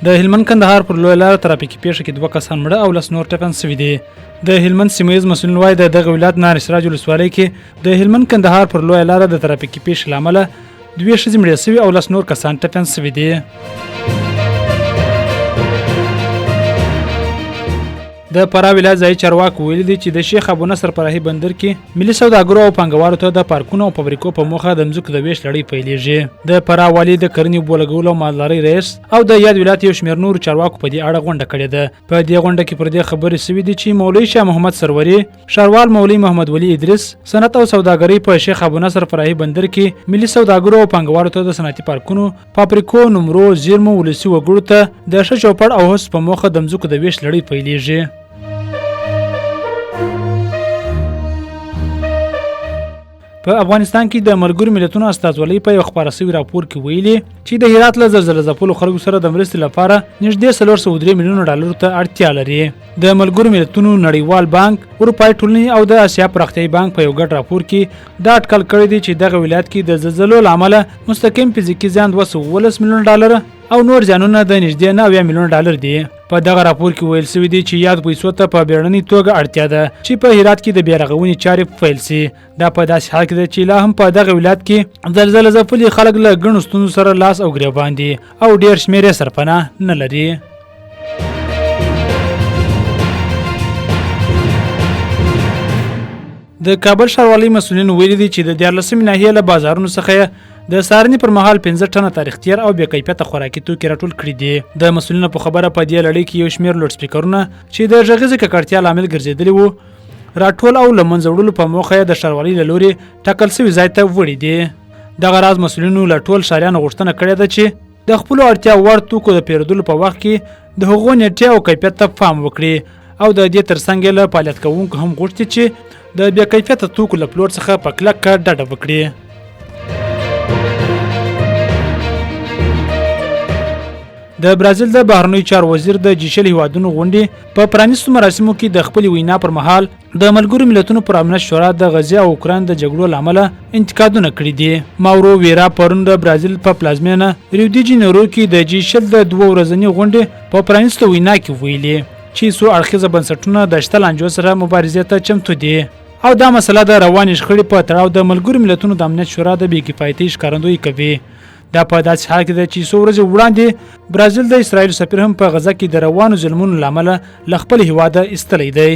د هلمند کندهار پر لویه لاره ترافیکي پیښه کې 2 کسان مړه او 10 نور ټپیان شوي دي. د هلمند سیمه ییز مسؤلین وایي د دغه ولایت نار سراج ولسوالۍ کې د هلمند کندهار پر لویه لاره د ترافیکي پیښې له امله 2 ښځې مړې شوي او 10 نور کسان ټپیان شوي دي. د فراه ولایت ځایي چارواکو ویلي دي چې د شیخ ابو نصر فرهي بندر کې ملي سوداګرو او پانګوالو ته د پارکونو او فابریکو په موخه د ځمکو د ویش لړۍ پیلېږي. د فراه والي د کرنې اوبو لګولو او مالدارۍ رئیس او د یاد ولایت یو شمېر نورو چارواکو په دې اړه غونډه کړې ده. په دې غونډه کې پر دې خبرې شوې دي چې مولوي شاه محمد سروري، ښاروال مولوي محمد ولی ادریس، صنعت او سوداګرۍ په شیخ ابو نصر فرهي بندر کې ملي سوداګرو او پانګوالو ته د صنعتي پارکونو، فابریکو، نمرو، زیرمو، ولسي وګړو ته د ښه چوپړ او هڅو په موخه د ځمکو د ویش لړۍ پیلېږي. په افغانستان کې د ملګرو ملتونو استازولۍ په یو خپاره شوي راپور کې ویلي چې د هرات له زلزله ځپلو خلکو سره د مرستې لپاره نږدې 403 میلیون ډالرو ته اړتیا لري. د ملګرو ملتونو نړیوال بانک، اروپایي ټولنې او د اسیا پراختیایي بانک په یو ګډ راپور کې دا اټکل کړی دی چې دغه ولایت کې د زلزلو له امله مستقیم فزیکي زیان 217 میلیون ډالر او نور زیانونه د نږدې 90 میلیون ډالر دي. په دغه راپور کې ویل شوي دي چې یاد پیسو ته په بیړنۍ توګه اړتیا ده چې په هرات کې د بیا رغونې چارې پیل شي. دا په داسې حال کې ده چې لا هم په دغه ولایت کې زلزله ځپلي خلک له ګڼو ستونزو سره لاس او ګریوان دي او ډېر شمېر یې سرپناه نه لري. د کابل ښاروالۍ مسؤلین ویلي دي چې د 14 ناحیې له بازارونو څخه د سارنې پر مهال 15 ټنه تاریخ تیر او بې کیفیته خوراکي توکي راټول کړي دي. د مسؤلینو په خبره په دې لړۍ کې یو شمېر لوډ سپیکرونه چې د غږیزې ککړتیا لامل ګرځېدلي وو راټول او له منځه وړلو په موخه یې د ښاروالۍ له لورې ټاکل شوي ځای ته وړي دي. دغه راز مسؤلینو له ټول ښاریانو غوښتنه کړې ده چې د خپلو اړتیا وړ توکو د پیرودلو په وخت کې د هغو نیټې او کیفیت ته پام وکړي او د دې ترڅنګ یې له فعالیت کوونکو هم غوښتي چې د بې کیفیته توکو له پلور څخه په کلکه ډډه وکړي. د برازیل د بهرنیو چارو وزیر د جیشل هیوادونو غونډې په پرانیستو مراسمو کې د خپل وینا پر مهال د ملګرو ملتونو پر امنیت شورا د غزې او اوکراین د جګړو له امله انتقادونه کړي دي. ماورو ویرا پرون د برازیل په پلازمینه ریو دی جنیرو کې د جیشل د 2 ورځنۍ غونډې په پرانیستو وینا کې ویلي چې څو اړخیزه بنسټونه د شته لانجو سره مبارزې ته چمتو دي او دا مسله د روانې شخړې په تړاو د ملګرو ملتونو د امنیت شورا د بې کفایتۍ ښکارندویي کوي. دا په داسې حال کې ده چې څو ورځې وړاندې برازیل د اسرائیل سفیر هم په غزه کې د روانو ظلمونو له امله له خپل هیواده ایستلی دی.